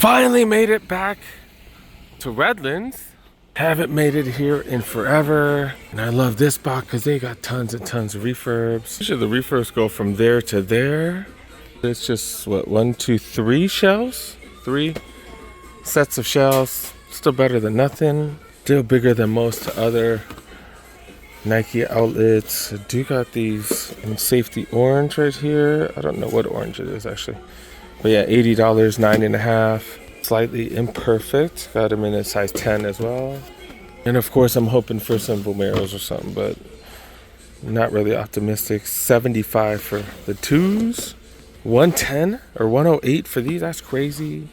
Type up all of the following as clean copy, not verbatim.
Finally made it back to Redlands. Haven't made it here in forever. And I love this box because they got tons and tons of refurbs. Usually the refurbs go from there to there. It's just what, 1, 2, 3 shelves? 3 sets of shelves. Still better than nothing. Still bigger than most other Nike outlets. I do got these in safety orange right here. I don't know what orange it is actually. But yeah, $80, 9.5. Slightly imperfect. Got them in a size 10 as well. And of course I'm hoping for some Vomeros or something, but not really optimistic. 75 for the 2s. 110 or 108 for these. That's crazy.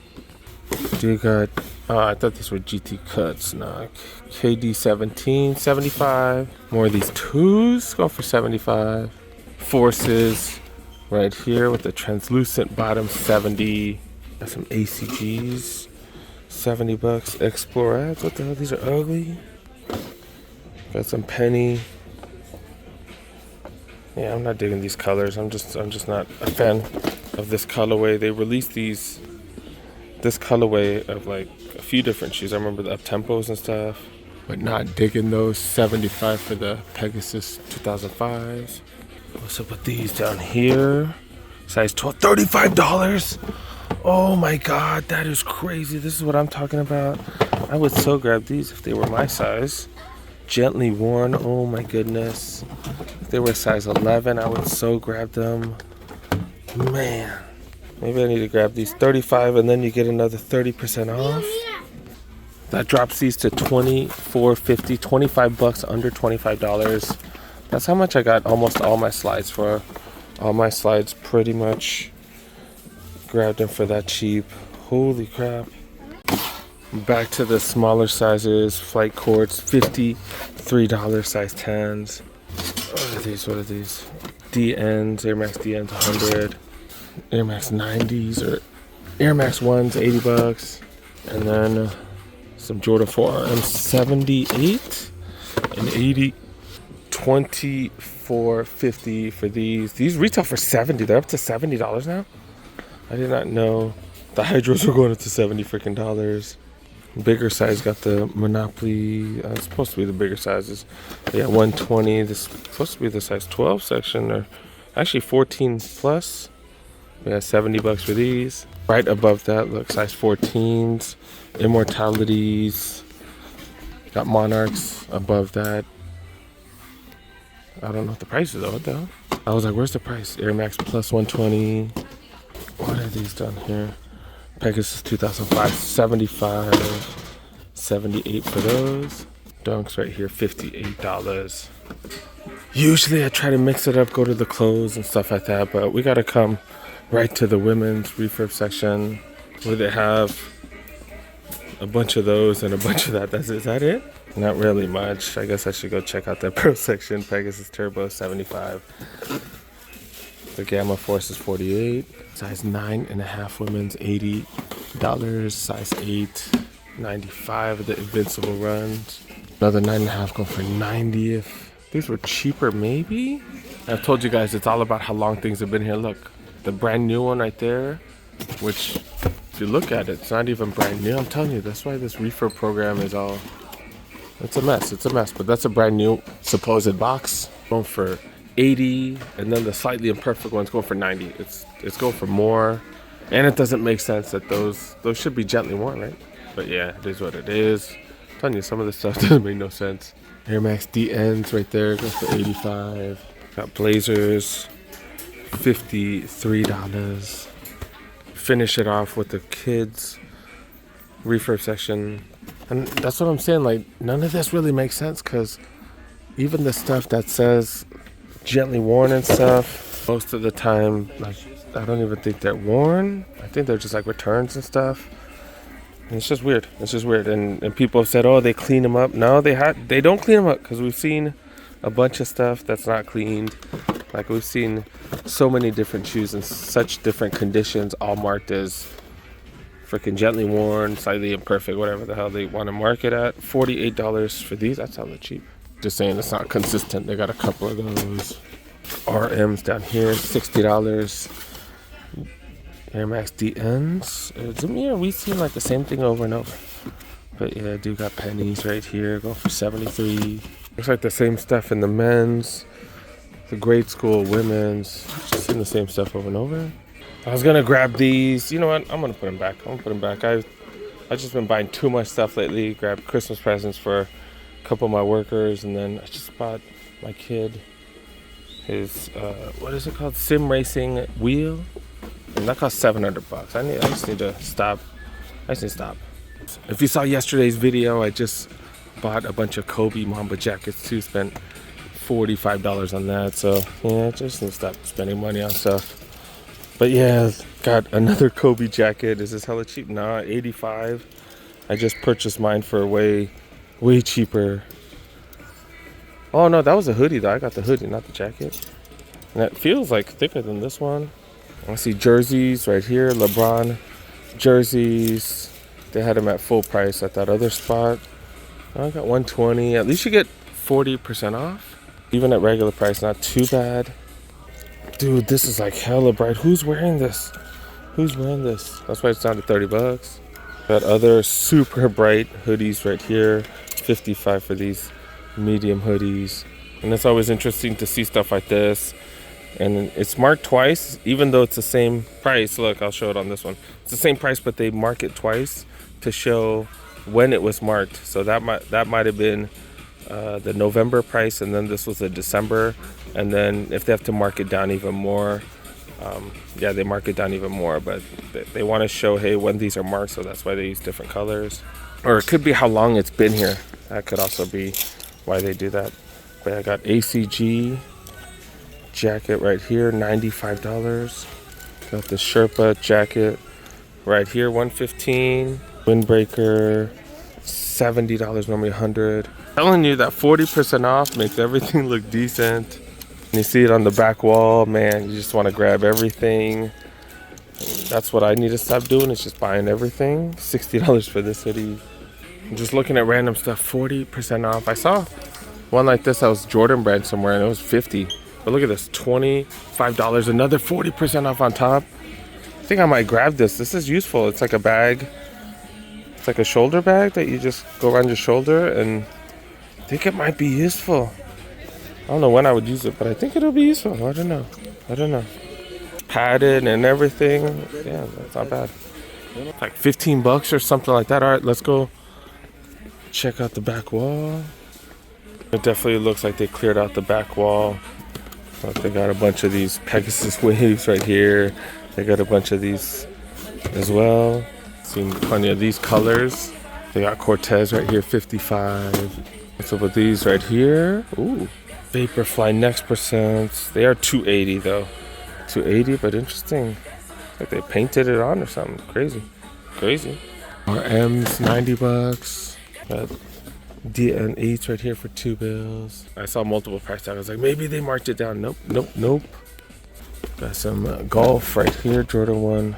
Do got, I thought these were GT cuts. No, KD 17, 75. More of these 2s go for 75. Forces right here with the translucent bottom, 70. Got some ACGs, $70. Explorats, what the hell? These are ugly. Got some Penny. Yeah, I'm not digging these colors. I'm just not a fan of this colorway. They released this colorway of like a few different shoes. I remember the up tempos and stuff, but not digging those. 75 for the Pegasus 2005s. What's up with these down here? Size 12, $35. Oh my God, that is crazy. This is what I'm talking about. I would so grab these if they were my size. Gently worn, oh my goodness. If they were size 11, I would so grab them. Man, maybe I need to grab these. 35 and then you get another 30% off. That drops these to $24.50, $25 under $25. That's how much I got almost all my slides for. All my slides pretty much grabbed them for that cheap. Holy crap. Back to the smaller sizes. Flight courts, $53 size 10s. What are these? What are these? DNs, Air Max DNs, 100. Air Max 90s or Air Max 1s, $80. And then some Jordan 4RM 78 and 80. $24.50 for these. These retail for $70. They're up to $70 now. I did not know the Hydros were going up to $70 freaking dollars. Bigger size got the Monopoly. It's supposed to be the bigger sizes. But yeah, 120. This is supposed to be the size 12 section, or actually 14 plus. Yeah, $70 for these. Right above that, look, size 14s, Immortalities. Got Monarchs above that. I don't know what the price is though. What the hell? I was like, where's the price? Air Max Plus 120. What are these down here? Pegasus 2005, 75, 78 for those. Dunks right here, $58. Usually I try to mix it up, go to the clothes and stuff like that, but we gotta come right to the women's refurb section where they have a bunch of those and a bunch of that. Is that it? Not really much. I guess I should go check out the Apparel section. Pegasus Turbo, 75. The Gamma Force is 48. Size 9.5 women's, $80. Size 8, 95 of the Invincible runs. Another 9.5 going for 90. If these were cheaper, maybe? I've told you guys it's all about how long things have been here. Look, the brand new one right there, which if you look at it, it's not even brand new. I'm telling you, that's why this refurb program is all... It's a mess, but that's a brand new supposed box. Going for 80, and then the slightly imperfect one's going for 90. It's going for more, and it doesn't make sense that those should be gently worn, right? But yeah, it is what it is. I'm telling you, some of this stuff doesn't make no sense. Air Max DNs right there goes for 85. Got Blazers, $53. Finish it off with the kids refurb section. And that's what I'm saying, like, none of this really makes sense, because even the stuff that says gently worn and stuff, most of the time, like, I don't even think they're worn. I think they're just like returns and stuff. And it's just weird. And people have said, oh, they clean them up. No, they don't clean them up, because we've seen a bunch of stuff that's not cleaned. Like, we've seen so many different shoes in such different conditions, all marked as freaking gently worn, slightly imperfect, whatever the hell they want to mark it at. $48 for these. That's hella cheap. Just saying, it's not consistent. They got a couple of those RMs down here, $60. Air Max DNs. Yeah, we've seen like the same thing over and over. But yeah, I do got pennies right here, going for 73. Looks like the same stuff in the men's, the grade school women's. Just seeing the same stuff over and over. I was gonna grab these. You know what? I'm gonna put them back. I've just been buying too much stuff lately. Grabbed Christmas presents for a couple of my workers, and then I just bought my kid his what is it called? Sim racing wheel. And that cost $700. I just need to stop. If you saw yesterday's video, I just bought a bunch of Kobe Mamba jackets too. Spent $45 on that. So yeah, I just need to stop spending money on stuff. But yeah, got another Kobe jacket. Is this hella cheap? Nah, 85. I just purchased mine for way cheaper. Oh no, that was a hoodie though. I got the hoodie, not the jacket. And it feels like thicker than this one. I see jerseys right here, LeBron jerseys. They had them at full price at that other spot. I got 120. At least you get 40% off. Even at regular price, not too bad. Dude, this is like hella bright. Who's wearing this? That's why it's down to $30. Got other super bright hoodies right here. 55 for these medium hoodies. And it's always interesting to see stuff like this. And it's marked twice, even though it's the same price. Look, I'll show it on this one. It's the same price, but they mark it twice to show when it was marked. So that might have been the November price, and then this was the December. And then if they have to mark it down even more, yeah, they mark it down even more. But they want to show, hey, when these are marked, so that's why they use different colors. Or it could be how long it's been here. That could also be why they do that. But I got ACG jacket right here, $95. Got the Sherpa jacket right here, $115. Windbreaker, $70, normally $100. Telling you that 40% off makes everything look decent. And you see it on the back wall, man, you just want to grab everything. And that's what I need to stop doing, is just buying everything. $60 for this hoodie. I'm just looking at random stuff, 40% off. I saw one like this that was Jordan brand somewhere, and it was $50. But look at this, $25, another 40% off on top. I think I might grab this. This is useful. It's like a bag. It's like a shoulder bag that you just go around your shoulder, and I think it might be useful. I don't know when I would use it, but I think it'll be useful. I don't know. It's padded and everything. Yeah, that's not bad. It's like $15 or something like that. All right, let's go check out the back wall. It definitely looks like they cleared out the back wall. But they got a bunch of these Pegasus waves right here. They got a bunch of these as well. Seen plenty of these colors. They got Cortez right here, 55. What's up with these right here? Ooh, Vaporfly Next Percents. They are 280 though. 280, but interesting. Like they painted it on or something. Crazy. RM's $90. Got DN8s right here for $2. I saw multiple price tags. I was like, maybe they marked it down. Nope. Got some Golf right here, Jordan 1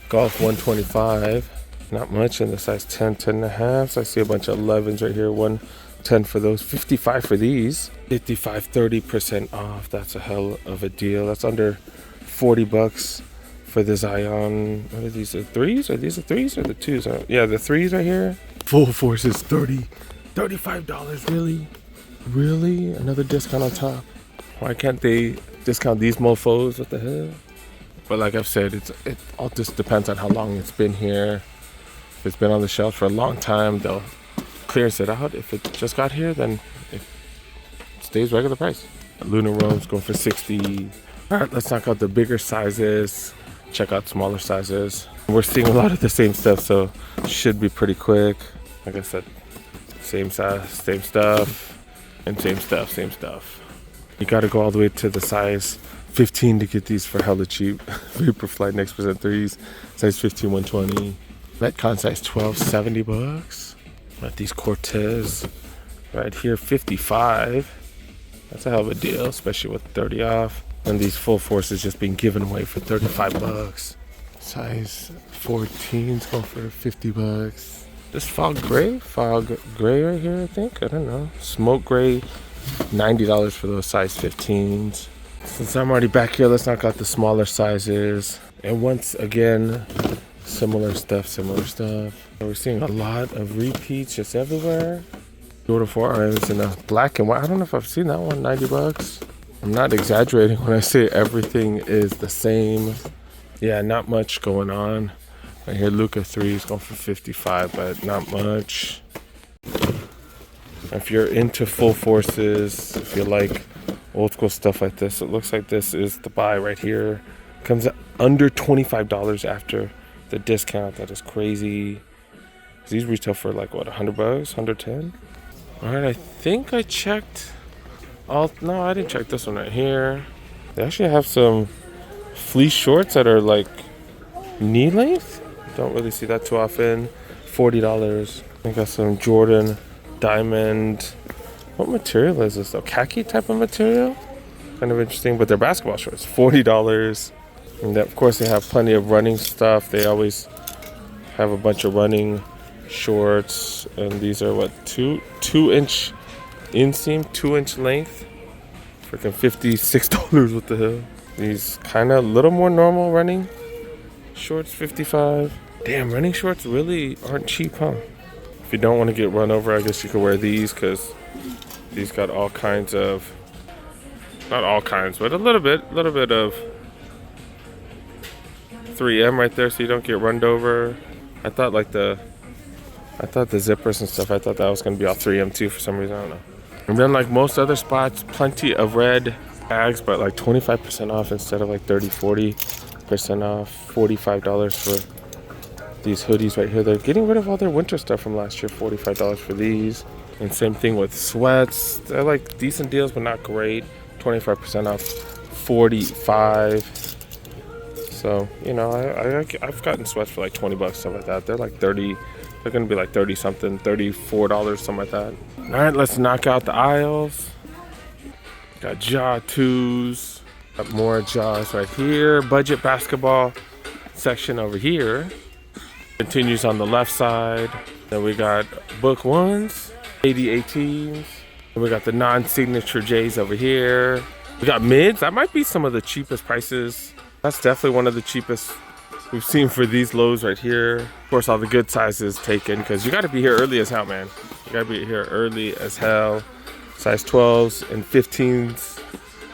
Golf 125. Not much in the size 10, 10.5. I see a bunch of 11s right here. 110 for those. 55 for these. 55, 30% off. That's a hell of a deal. That's under $40 for the Zion. What are these? The threes? Are these the threes or the twos? Yeah, the threes right here. Full force is $35. Really? Another discount on top. Why can't they discount these mofos? What the hell? But like I've said, it all just depends on how long it's been here. If it's been on the shelf for a long time, they'll clearance it out. If it just got here, then it stays regular price. Lunar Rome's going for $60. All right, let's knock out the bigger sizes. Check out smaller sizes. We're seeing a lot of the same stuff, so should be pretty quick. Like I said, same size, same stuff, and same stuff. You gotta go all the way to the size 15 to get these for hella cheap. Vaporfly Next Percent 3s, size 15, 120. Metcon size 12, $70. Got these Cortez right here, 55. That's a hell of a deal, especially with 30 off. And these full forces just being given away for $35. Size 14's going for $50. This fog gray right here, I think. I don't know. Smoke gray, $90 for those size 15s. Since I'm already back here, let's knock out the smaller sizes. And once again, similar stuff. We're seeing a lot of repeats just everywhere. Jordan 4RMs in a black and white. I don't know if I've seen that one, 90 bucks. I'm not exaggerating when I say everything is the same. Yeah, not much going on. Right here, Luca 3 is going for 55, but not much. If you're into full forces, if you like old school stuff like this, it looks like this is the buy right here. Comes under $25 after the discount. That is crazy. These retail for like what, 100 bucks, 110? All right, I think I checked no, I didn't check this one right here. They actually have some fleece shorts that are like knee length. Don't really see that too often. $40. I got some Jordan diamond. What material is this though? Khaki type of material? Kind of interesting, but they're basketball shorts. $40. And then, of course, they have plenty of running stuff. They always have a bunch of running shorts. And these are what, 2-inch inseam, 2-inch length. Freaking $56. What the hell? These kind of little more normal running shorts, 55. Damn, running shorts really aren't cheap, huh? If you don't want to get run over, I guess you could wear these because these got all kinds of, not all kinds, but a little bit of 3M right there, so you don't get run over. I thought the zippers and stuff, I thought that was going to be all 3M too for some reason, I don't know. And then like most other spots, plenty of red bags, but like 25% off instead of like 40% off. $45 for these hoodies right here. They're getting rid of all their winter stuff from last year. $45 for these. And same thing with sweats. They're like decent deals, but not great. 25% off, $45. So, you know, I've gotten sweats for like 20 bucks, stuff like that. They're like 30. They're gonna be like 30 something, $34, something like that. All right, let's knock out the aisles. Got jaw 2s. Got more jaws right here. Budget basketball section over here. Continues on the left side. Then we got book 1s, 80 18s. And we got the non-signature J's over here. We got mids. That might be some of the cheapest prices. That's definitely one of the cheapest we've seen for these lows right here. Of course, all the good sizes taken because you got to be here early as hell, man. You got to be here early as hell. Size 12s and 15s.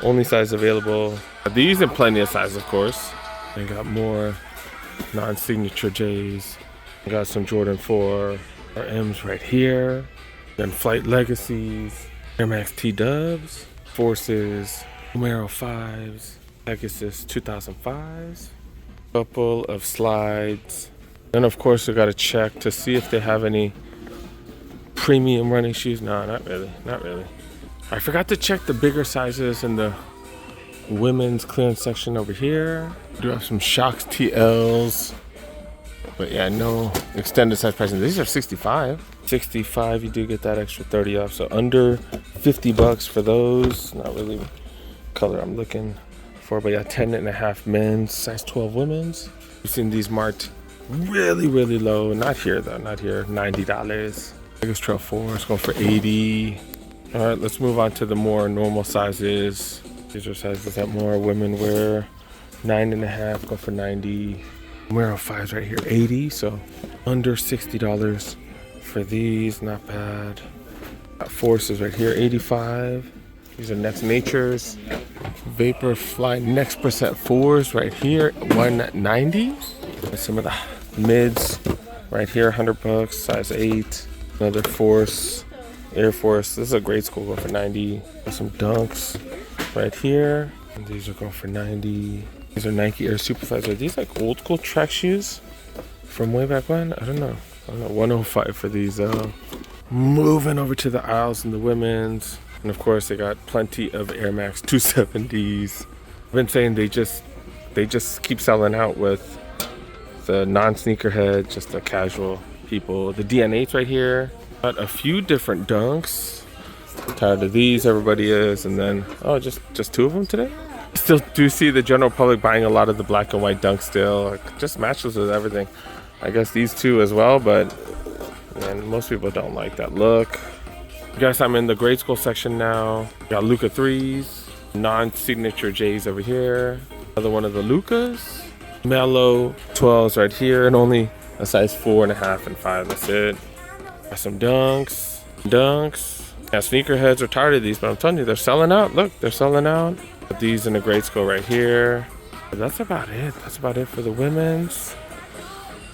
Only size available. These in plenty of size, of course. They got more non-signature J's. We got some Jordan 4 RMs right here. Then Flight Legacies, Air Max T-Dubs, Forces, Numero 5s, Pegasus 2005s, couple of slides. Then of course we got to check to see if they have any premium running shoes. No, not really. I forgot to check the bigger sizes in the women's clearance section over here. We do have some Shox TLs, but yeah, no extended size pricing. These are 65. You do get that extra 30 off, so under 50 bucks for those. Not really color I'm looking for, but yeah, 10.5 men's, size 12 women's. We've seen these marked really low. Not here though, not here. $90. Vegas Trail 4 is going for 80. All right, let's move on to the more normal sizes. These are sizes that more women wear. 9.5, go for 90. Numero 5s right here, 80. So under $60 for these, not bad. Got Forces right here, 85. These are Next Natures. Vaporfly Next Percent 4s right here, 190. Some of the mids right here, 100 bucks, size 8. Another Force, Air Force. This is a grade school, going for 90. Got some Dunks right here. And these are going for 90. These are Nike Air Superflies. Are these like old school track shoes from way back when? I don't know. 105 for these. Moving over to the aisles in the women's. And of course they got plenty of Air Max 270s. I've been saying they just keep selling out with the non-sneakerhead, just the casual people. The DN8s right here. Got a few different Dunks. Tired of these, everybody is. And then, just 2 of them today? Still do see the general public buying a lot of the black and white Dunks still. Like, just matches with everything. I guess these 2 as well, but man, most people don't like that look. Guys, I'm in the grade school section now. Got Luca 3s, Non-signature J's over here. Another one of the Lucas. Mellow 12s right here, and only a size 4.5 and 5. That's it. Got some Dunks. Yeah, sneakerheads are tired of these, but I'm telling you, they're selling out. Look, they're selling out. Got these in a grade school right here. But that's about it. That's about it for the women's.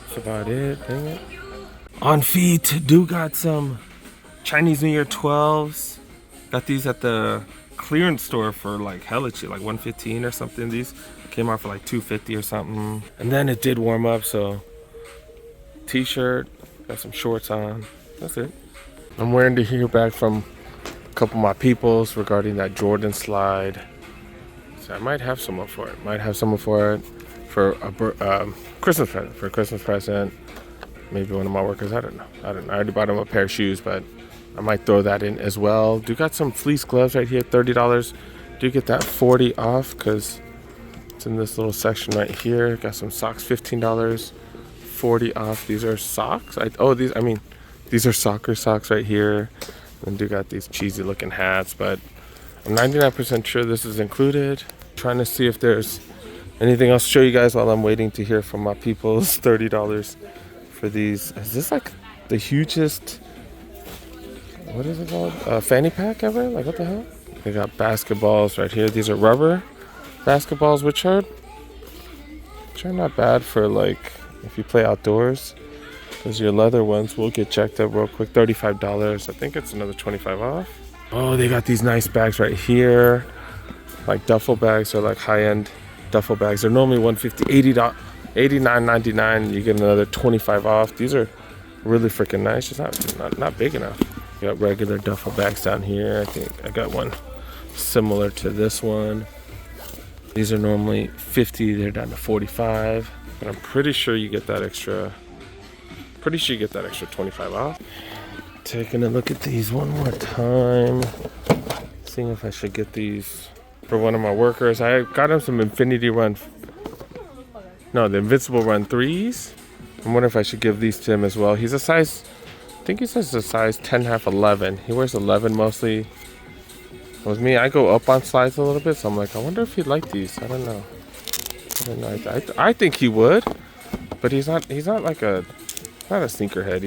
That's about it. Dang it. On feet, do got some Chinese New Year 12s. Got these at the clearance store for like hella cheap, like $115 or something. These came out for like $250 or something. And then it did warm up, so t-shirt, got some shorts on. That's it. I'm waiting to hear back from a couple of my peoples regarding that Jordan slide. So I might have someone for it. For a Christmas present. For a Christmas present. Maybe one of my workers. I don't know. I already bought him a pair of shoes, but I might throw that in as well. Do got some fleece gloves right here, $30. Do get that 40 off because it's in this little section right here. Got some socks, $15, 40 off. These are socks. These are soccer socks right here. And do got these cheesy looking hats, but I'm 99% sure this is included. Trying to see if there's anything else to show you guys while I'm waiting to hear from my peoples. $30 for these. Is this like the hugest, what is it called? Fanny pack ever? Like what the hell? They got basketballs right here. These are rubber basketballs, which are not bad for like if you play outdoors. Because your leather ones will get checked up real quick. $35. I think it's another 25 off. Oh, they got these nice bags right here. Like duffel bags or like high-end duffel bags. They're normally $150, $89.99. You get another 25 off. These are really freaking nice. Just not big enough. You got regular duffel bags down here. I think I got one similar to this one. These are normally $50. They're down to $45. But I'm pretty sure you get that extra. Pretty sure you get that extra 25 off. Taking a look at these one more time. Seeing if I should get these for one of my workers. I got him some the Invincible Run 3s. I wonder if I should give these to him as well. He's a size, I think he says a size 10.5, 11. He wears 11 mostly. With me, I go up on slides a little bit, so I'm like, I wonder if he'd like these. I don't know. I think he would, but he's not like not a sneakerhead.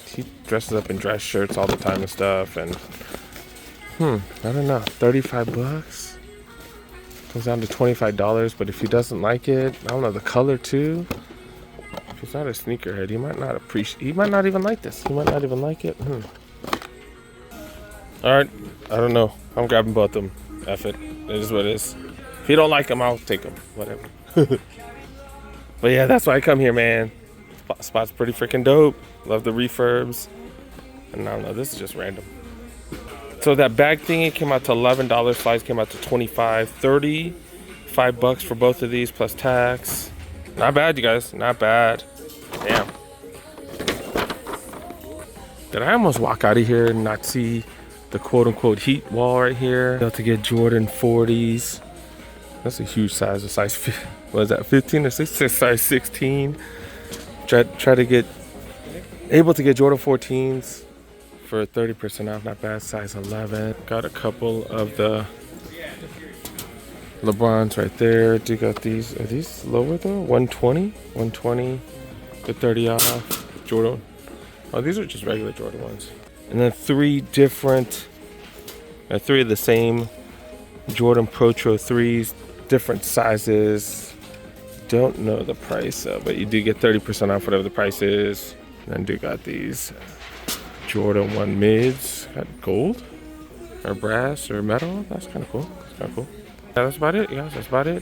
He dresses up in dress shirts all the time and stuff. And I don't know. $35 comes down to $25. But if he doesn't like it, I don't know, the color too. If he's not a sneakerhead, he might not appreciate. He might not even like this. He might not even like it. All right. I don't know. I'm grabbing both of them. F it. It is what it is. If you don't like them, I'll take them. Whatever. But yeah, that's why I come here, man. Spot's pretty freaking dope. Love the refurbs. And I don't know, this is just random. So that bag thingy came out to $11. Slides came out to $25. $35 for both of these plus tax. Not bad, you guys. Not bad. Damn. Did I almost walk out of here and not see the quote-unquote heat wall right here? Got to get Jordan 40s. That's a huge size. A size, what is that, 15 or 16? Size 16. Try to get able to get Jordan 14s for 30% off. Not bad. Size 11. Got a couple of the LeBrons right there. Do got these. Are these lower though? 120 to 30 off. Jordan. Oh, these are just regular Jordan ones. And then three of the same Jordan Protro 3s, different sizes. Don't know the price, but you do get 30% off whatever the price is. And then do got these Jordan 1 mids. Got gold or brass or metal. That's kind of cool. Yeah, that's about it, guys. That's about it.